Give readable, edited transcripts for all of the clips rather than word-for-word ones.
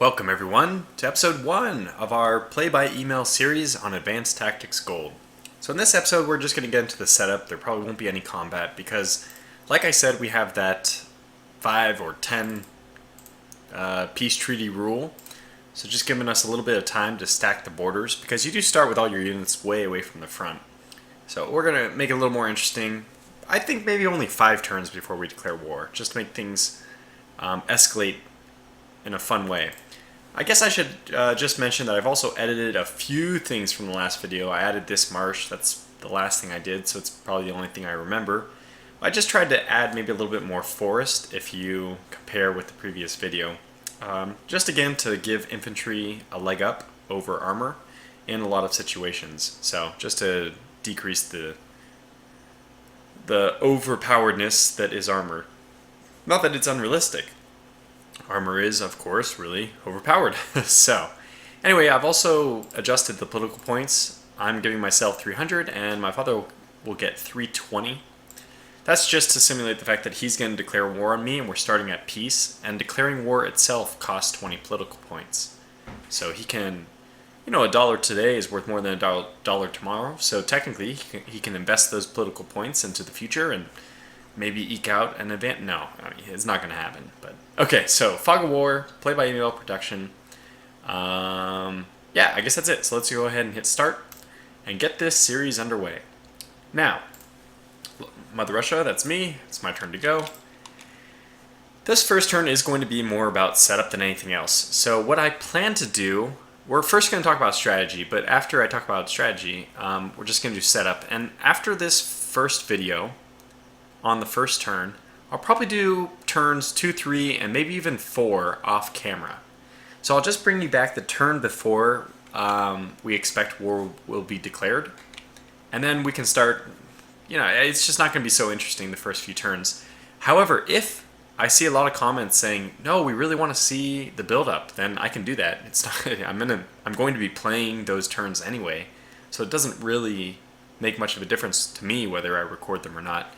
Welcome everyone to episode 1 of our play-by-email series on Advanced Tactics Gold. So in this episode we're just going to get into the setup. There probably won't be any combat because, like I said, we have that 5 or 10 peace treaty rule. So just giving us a little bit of time to stack the borders because you do start with all your units way away from the front. So we're going to make it a little more interesting. I think maybe only 5 turns before we declare war, just to make things escalate in a fun way. I guess I should just mention that I've also edited a few things from the last video. I added this marsh, that's the last thing I did, so it's probably the only thing I remember. I just tried to add maybe a little bit more forest if you compare with the previous video. Just again to give infantry a leg up over armor in a lot of situations. So just to decrease the overpoweredness that is armor. Not that it's unrealistic. Armor is, of course, really overpowered. So, anyway, I've also adjusted the political points. I'm giving myself 300, and my father will get 320. That's just to simulate the fact that he's going to declare war on me, and we're starting at peace. And declaring war itself costs 20 political points. So he can, a dollar today is worth more than a dollar tomorrow. So technically, he can invest those political points into the future and maybe eke out an event. No, I mean, it's not going to happen. But okay, so Fog of War, play-by-email production. Yeah, I guess that's it. So let's go ahead and hit start and get this series underway. Now, Mother Russia, that's me. It's my turn to go. This first turn is going to be more about setup than anything else. So what I plan to do, we're first going to talk about strategy, but after I talk about strategy, we're just going to do setup. And after this first video, on the first turn, I'll probably do turns 2, 3, and maybe even 4 off camera. So I'll just bring you back the turn before we expect war will be declared. And then we can start, it's just not going to be so interesting the first few turns. However, if I see a lot of comments saying, no, we really want to see the build-up, then I can do that. It's not, I'm going to be playing those turns anyway, so it doesn't really make much of a difference to me whether I record them or not.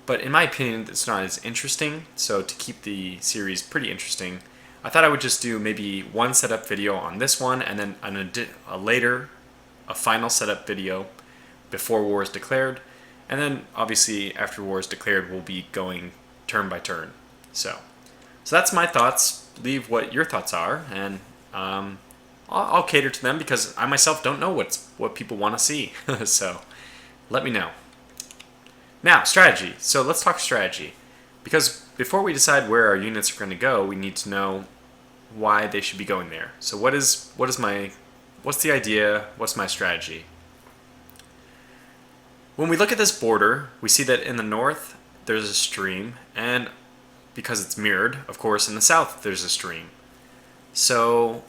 But in my opinion, it's not as interesting, so to keep the series pretty interesting, I thought I would just do maybe one setup video on this one, and then a final setup video before war is declared, and then obviously after war is declared, we'll be going turn by turn. So that's my thoughts. Leave what your thoughts are, and I'll cater to them because I myself don't know what people want to see. So let me know. Now, strategy. So let's talk strategy. Because before we decide where our units are going to go, we need to know why they should be going there. So what's the idea? What's my strategy? When we look at this border, we see that in the north there's a stream, and because it's mirrored, of course, in the south there's a stream. So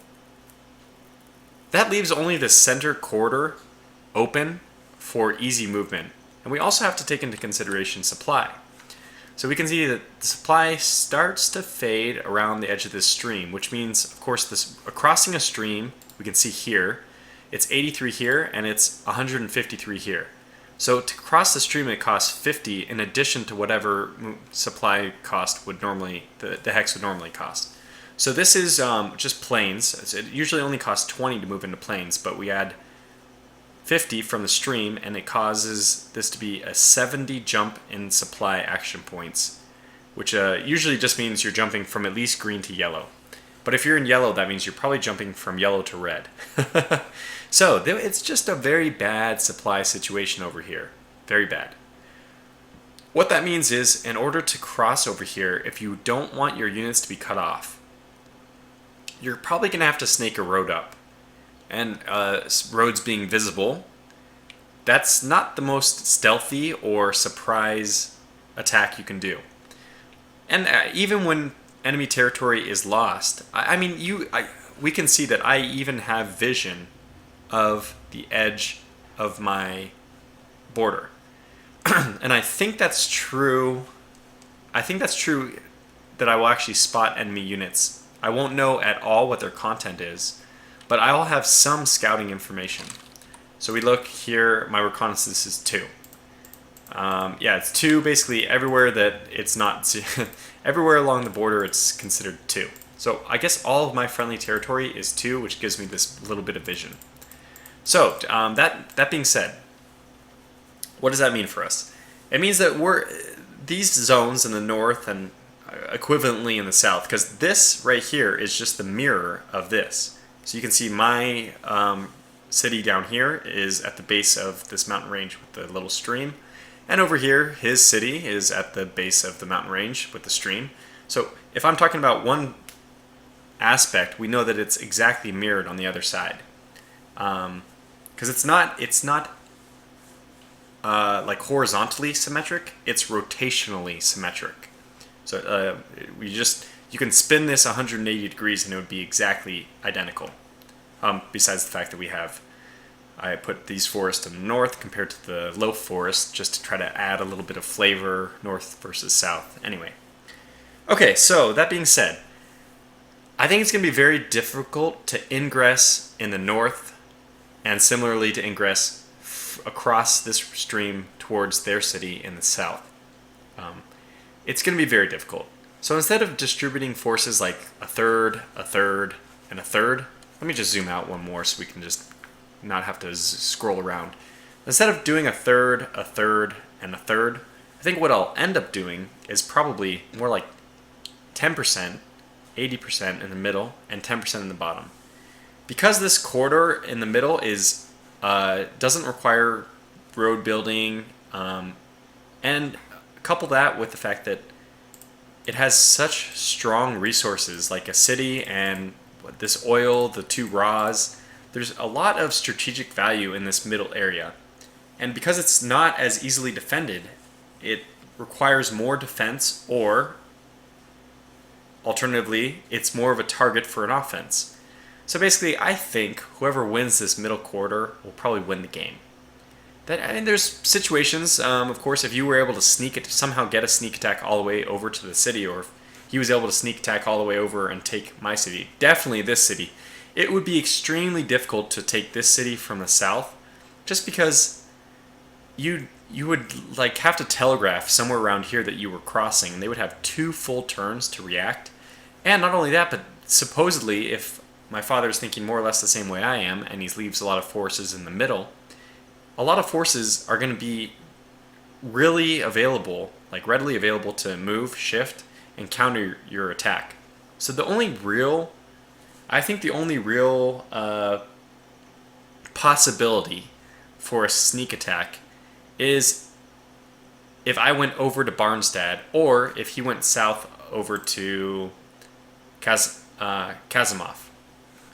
that leaves only the center corridor open for easy movement. And we also have to take into consideration supply. So we can see that the supply starts to fade around the edge of this stream, which means, of course, crossing a stream, we can see here, it's 83 here and it's 153 here. So to cross the stream, it costs 50 in addition to whatever supply cost would normally, the hex would normally cost. So this is just plains. It usually only costs 20 to move into plains, but we add 50 from the stream, and it causes this to be a 70 jump in supply action points, which usually just means you're jumping from at least green to yellow. But if you're in yellow, that means you're probably jumping from yellow to red. So it's just a very bad supply situation over here. Very bad. What that means is, in order to cross over here, if you don't want your units to be cut off, you're probably going to have to snake a road up. And roads being visible, that's not the most stealthy or surprise attack you can do. And even when enemy territory is lost, we can see that I even have vision of the edge of my border. And I think that's true. I think that's true that I will actually spot enemy units. I won't know at all what their content is, but I'll have some scouting information. So we look here, my reconnaissance is 2. Yeah, it's 2 basically everywhere that it's not, everywhere along the border it's considered 2. So I guess all of my friendly territory is 2, which gives me this little bit of vision. So that being said, what does that mean for us? It means that these zones in the north and equivalently in the south, because this right here is just the mirror of this. So you can see my city down here is at the base of this mountain range with the little stream. And over here, his city is at the base of the mountain range with the stream. So if I'm talking about one aspect, we know that it's exactly mirrored on the other side. Because it's not like horizontally symmetric, it's rotationally symmetric. So you can spin this 180 degrees and it would be exactly identical. Besides the fact that I put these forests in the north compared to the low forest just to try to add a little bit of flavor, north versus south. Anyway. Okay, so that being said, I think it's going to be very difficult to ingress in the north and similarly to ingress across this stream towards their city in the south. It's going to be very difficult. So instead of distributing forces like a third, and a third, let me just zoom out one more so we can just not have to scroll around. Instead of doing a third, and a third, I think what I'll end up doing is probably more like 10%, 80% in the middle, and 10% in the bottom. Because this corridor in the middle doesn't require road building, and couple that with the fact that it has such strong resources like a city and this oil, the 2 raws. There's a lot of strategic value in this middle area. And because it's not as easily defended, it requires more defense, or alternatively, it's more of a target for an offense. So basically, I think whoever wins this middle corridor will probably win the game. There's situations, of course, if you were able to somehow get a sneak attack all the way over to the city, or if he was able to sneak attack all the way over and take my city, definitely this city, it would be extremely difficult to take this city from the south, just because you would like have to telegraph somewhere around here that you were crossing, and they would have 2 full turns to react. And not only that, but supposedly if my father is thinking more or less the same way I am, and he leaves a lot of forces in the middle, a lot of forces are going to be really available, like readily available to move, shift, and counter your attack. So the only real possibility for a sneak attack is if I went over to Barnstad, or if he went south over to Kazimov. I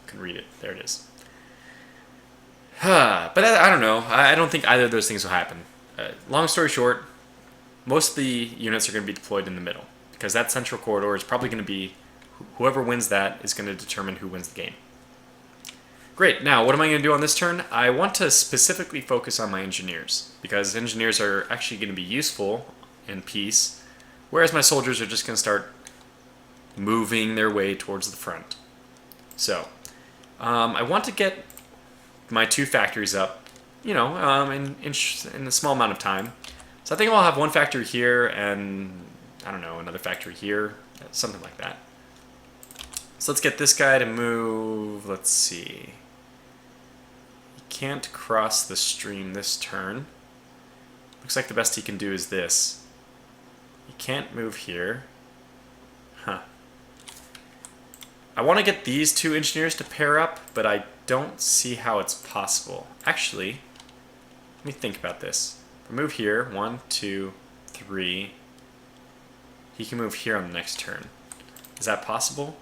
can read it. There it is. But I don't know. I don't think either of those things will happen. Long story short, most of the units are going to be deployed in the middle, because that central corridor is probably going to be, whoever wins that is going to determine who wins the game. Great, now what am I going to do on this turn? I want to specifically focus on my engineers, because engineers are actually going to be useful in peace, whereas my soldiers are just going to start moving their way towards the front. So, I want to get my 2 factories up, in a small amount of time. So I think I'll have one factory here and, I don't know, another factory here, something like that. So let's get this guy to move, let's see. He can't cross the stream this turn. Looks like the best he can do is this. He can't move here. Huh. I want to get these 2 engineers to pair up, but I don't see how it's possible. Actually, let me think about this. If I move here, 1, 2, 3. He can move here on the next turn. Is that possible?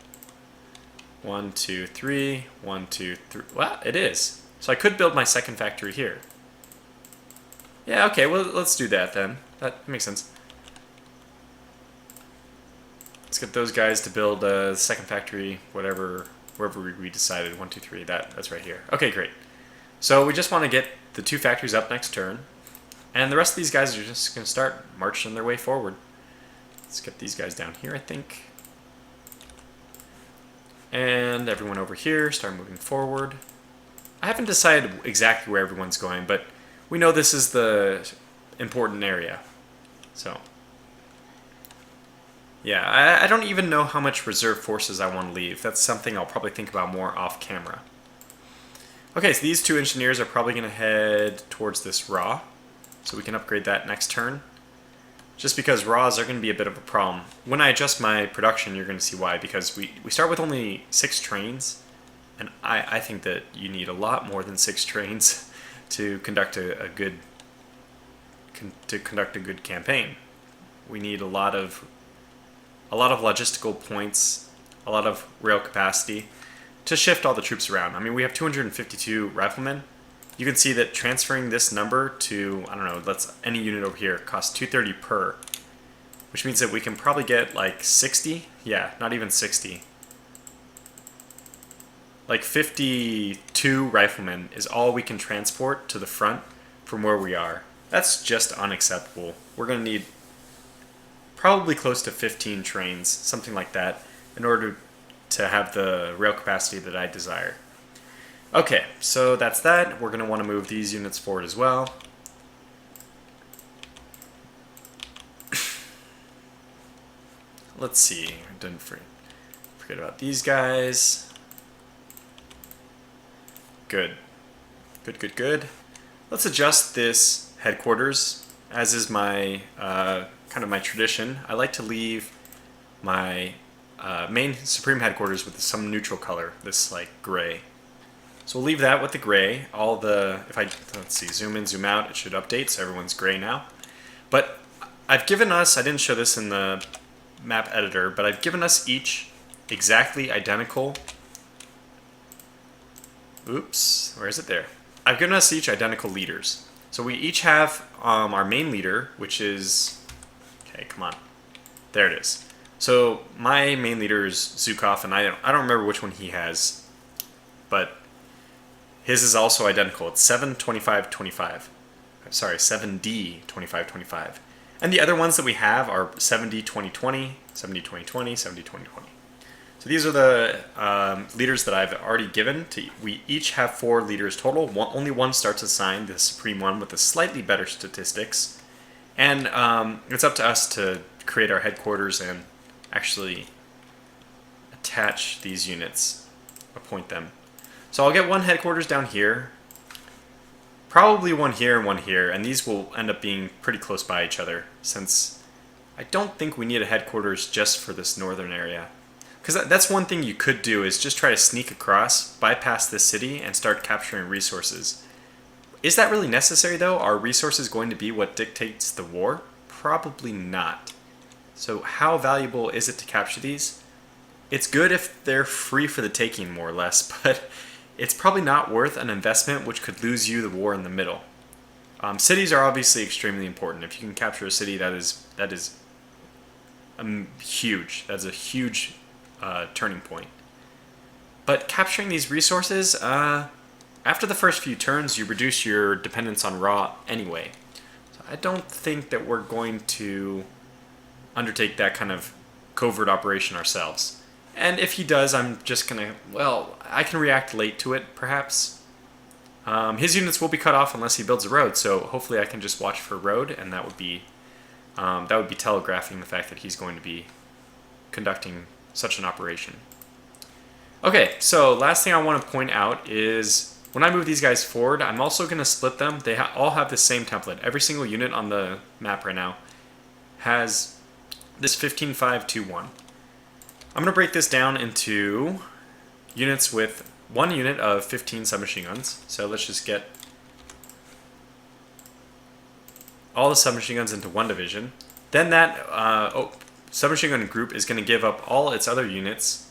1, 2, 3, 1, 2, 3. Well, it is. So I could build my second factory here. Yeah, okay, well, let's do that then. That makes sense. Let's get those guys to build a second factory, wherever we decided. 1, 2, 3, that's right here. Okay, great. So we just want to get the 2 factories up next turn, and the rest of these guys are just going to start marching their way forward. Let's get these guys down here, I think. And everyone over here, start moving forward. I haven't decided exactly where everyone's going, but we know this is the important area. So, Yeah, I don't even know how much reserve forces I want to leave. That's something I'll probably think about more off camera. Okay, so these two engineers are probably going to head towards this raw, so we can upgrade that next turn. Just because raws are going to be a bit of a problem. When I adjust my production, you're going to see why, because we start with only 6 trains, and I think that you need a lot more than 6 trains to conduct a good campaign. We need a lot of logistical points, a lot of rail capacity to shift all the troops around. I mean, we have 252 riflemen. You can see that transferring this number to, I don't know, any unit over here costs 230 per, which means that we can probably get like 60. Yeah, not even 60. Like 52 riflemen is all we can transport to the front from where we are. That's just unacceptable. We're going to need probably close to 15 trains, something like that, in order to have the rail capacity that I desire. Okay, so that's that. We're going to want to move these units forward as well. Let's see. I didn't forget about these guys. Good. Good. Let's adjust this headquarters. As is my kind of my tradition, I like to leave my main Supreme headquarters with some neutral color, this like gray. So we'll leave that with the gray. Let's see, zoom in, zoom out, it should update, so everyone's gray now. But I've given us, I didn't show this in the map editor, but I've given us each exactly identical. Oops, where is it there? I've given us each identical leaders. So we each have our main leader, which is, okay, come on. There it is. So my main leader is Zukov, and I don't remember which one he has, but his is also identical. It's 7-25-25. Sorry, 7D-25-25. And the other ones that we have are 7D-2020, 7D-2020, 7D-2020. So these are the leaders that I've already given. We each have 4 leaders total. Only one starts assigned, the Supreme one, with the slightly better statistics. And it's up to us to create our headquarters and actually attach these units, appoint them. So I'll get one headquarters down here, probably one here and one here, and these will end up being pretty close by each other, since I don't think we need a headquarters just for this northern area. Because that's one thing you could do, is just try to sneak across, bypass this city, and start capturing resources. Is that really necessary though? Are resources going to be what dictates the war? Probably not. So how valuable is it to capture these? It's good if they're free for the taking, more or less, but it's probably not worth an investment which could lose you the war in the middle. Cities are obviously extremely important. If you can capture a city, that is huge. That's a huge turning point. But capturing these resources, after the first few turns, you reduce your dependence on raw anyway. So I don't think that we're going to undertake that kind of covert operation ourselves. And if he does, I'm just going to, well, I can react late to it, perhaps. His units will be cut off unless he builds a road, so hopefully I can just watch for a road, and that would be telegraphing the fact that he's going to be conducting such an operation. Okay, so last thing I want to point out is when I move these guys forward, I'm also going to split them. They all have the same template. Every single unit on the map right now has this 15-5-2-1. I'm going to break this down into units with one unit of 15 submachine guns. So let's just get all the submachine guns into one division. Then that submachine gun group is going to give up all its other units.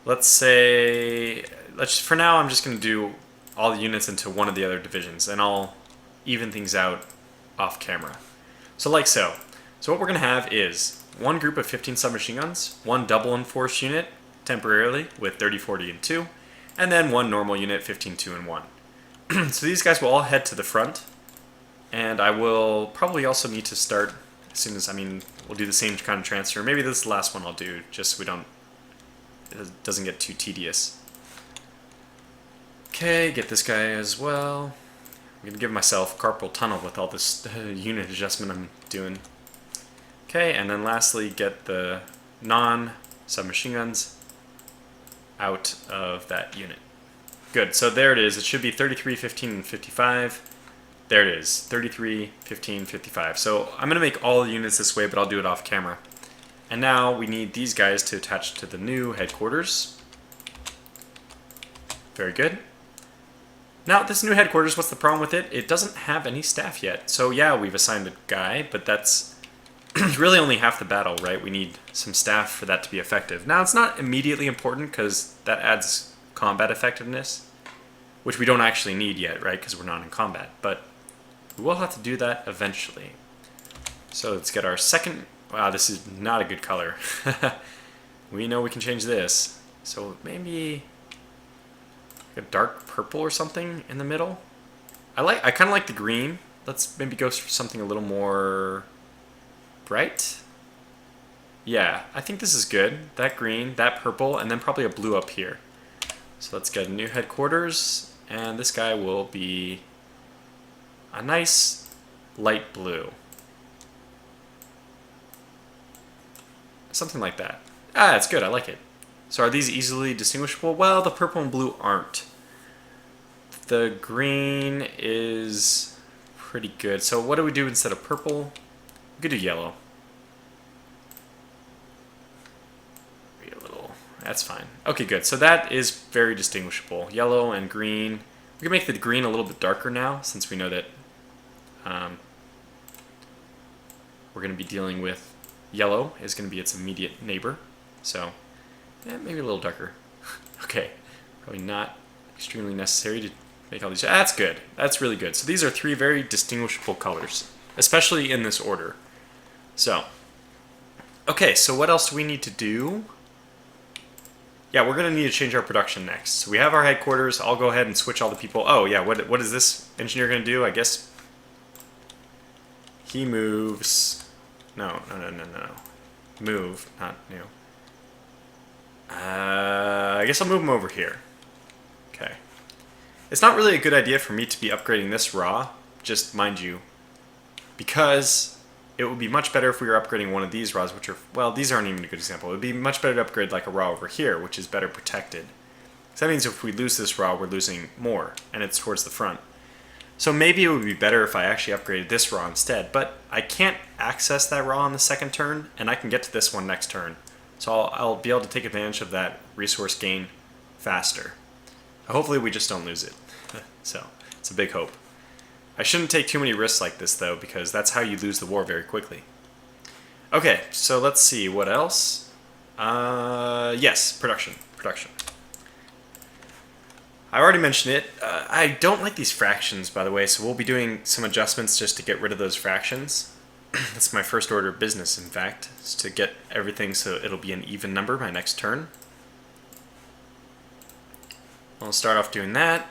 Let's say, for now I'm just going to do all the units into one of the other divisions, and I'll even things out off camera. So like so. So what we're going to have is one group of 15 submachine guns, one double enforced unit temporarily with 30, 40, and 2, and then one normal unit, 15, 2, and 1. So these guys will all head to the front, and I will probably also need to start as soon as, we'll do the same kind of transfer. Maybe this is the last one I'll do, just so it doesn't get too tedious. Okay, get this guy as well. I'm going to give myself carpal tunnel with all this unit adjustment I'm doing. Okay, and then lastly, get the non-submachine guns out of that unit. Good, so there it is. It should be 33, 15, and 55. There it is, 33, 15, 55. So I'm going to make all the units this way, but I'll do it off camera. And now we need these guys to attach to the new headquarters. Very good. Now, this new headquarters, what's the problem with it? It doesn't have any staff yet. So yeah, we've assigned a guy, but that's really only half the battle, right? We need some staff for that to be effective. Now, it's not immediately important because that adds combat effectiveness, which we don't actually need yet, right? Because we're not in combat, but we will have to do that eventually. So let's get our second. Wow, this is not a good color. We know we can change this. So maybe a dark purple or something in the middle. I kind of like the green. Let's maybe go for something a little more bright. Yeah, I think this is good. That green, that purple, and then probably a blue up here. So let's get a new headquarters, and this guy will be a nice light blue. Something like that. Ah, it's good. I like it. So are these easily distinguishable? Well, the purple and blue aren't. The green is pretty good. So what do we do instead of purple? We could do yellow. Maybe a little. That's fine. Okay, good. So that is very distinguishable. Yellow and green. We can make the green a little bit darker now, since we know that we're going to be dealing with yellow is going to be its immediate neighbor. So yeah, maybe a little darker. Okay, probably not extremely necessary to make all these. That's good. That's really good. So these are three very distinguishable colors, especially in this order. So, okay, so what else do we need to do? Yeah, we're going to need to change our production next. So we have our headquarters. I'll go ahead and switch all the people. Oh, yeah, what is this engineer going to do? I guess he moves. No. Move, not new. I guess I'll move him over here. Okay. It's not really a good idea for me to be upgrading this raw, just mind you, because it would be much better if we were upgrading one of these raws, which are, well, these aren't even a good example. It would be much better to upgrade like a raw over here, which is better protected. So that means if we lose this raw, we're losing more, and it's towards the front. So maybe it would be better if I actually upgraded this raw instead, but I can't access that raw on the second turn, and I can get to this one next turn. So I'll be able to take advantage of that resource gain faster. Hopefully we just don't lose it. So it's a big hope. I shouldn't take too many risks like this though, because that's how you lose the war very quickly. Okay, so let's see, what else? Yes, production. I already mentioned it. I don't like these fractions, by the way, so we'll be doing some adjustments just to get rid of those fractions. That's my first order of business, in fact, is to get everything so it'll be an even number my next turn. I'll start off doing that.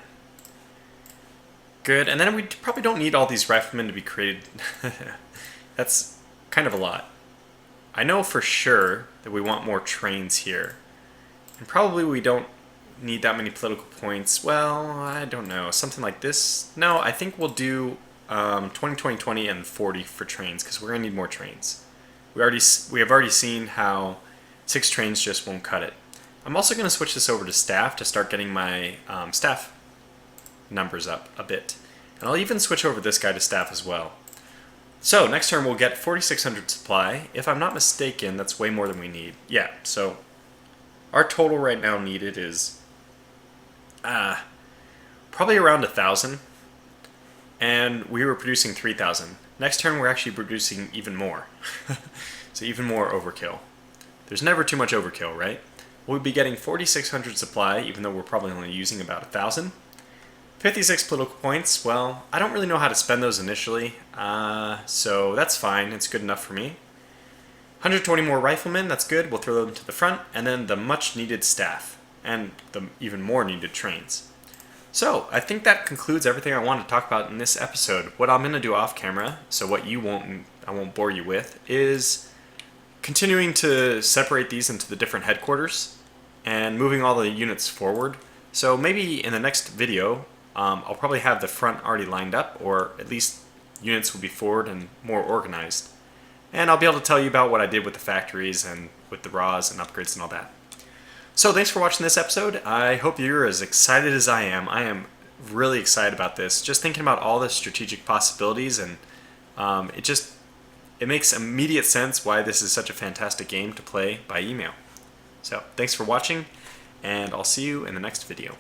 Good, and then we probably don't need all these riflemen to be created. That's kind of a lot. I know for sure that we want more trains here. And probably we don't need that many political points. Well, I don't know. Something like this? No, I think we'll do 20, 20, 20, and 40 for trains, because we're going to need more trains. We have already seen how 6 trains just won't cut it. I'm also going to switch this over to staff to start getting my staff numbers up a bit. And I'll even switch over this guy to staff as well. So next turn we'll get 4,600 supply. If I'm not mistaken, that's way more than we need. Yeah, so our total right now needed is probably around 1,000. And we were producing 3,000. Next turn we're actually producing even more. So even more overkill. There's never too much overkill, right? We'll be getting 4,600 supply, even though we're probably only using about 1,000. 56 political points. Well, I don't really know how to spend those initially, so that's fine. It's good enough for me. 120 more riflemen, that's good. We'll throw them to the front, and then the much needed staff, and the even more needed trains. So, I think that concludes everything I wanted to talk about in this episode. What I'm going to do off camera, so what I won't bore you with, is continuing to separate these into the different headquarters and moving all the units forward. So maybe in the next video, I'll probably have the front already lined up, or at least units will be forward and more organized. And I'll be able to tell you about what I did with the factories and with the raws and upgrades and all that. So thanks for watching this episode. I hope you're as excited as I am. I am really excited about this. Just thinking about all the strategic possibilities, and it makes immediate sense why this is such a fantastic game to play by email. So thanks for watching, and I'll see you in the next video.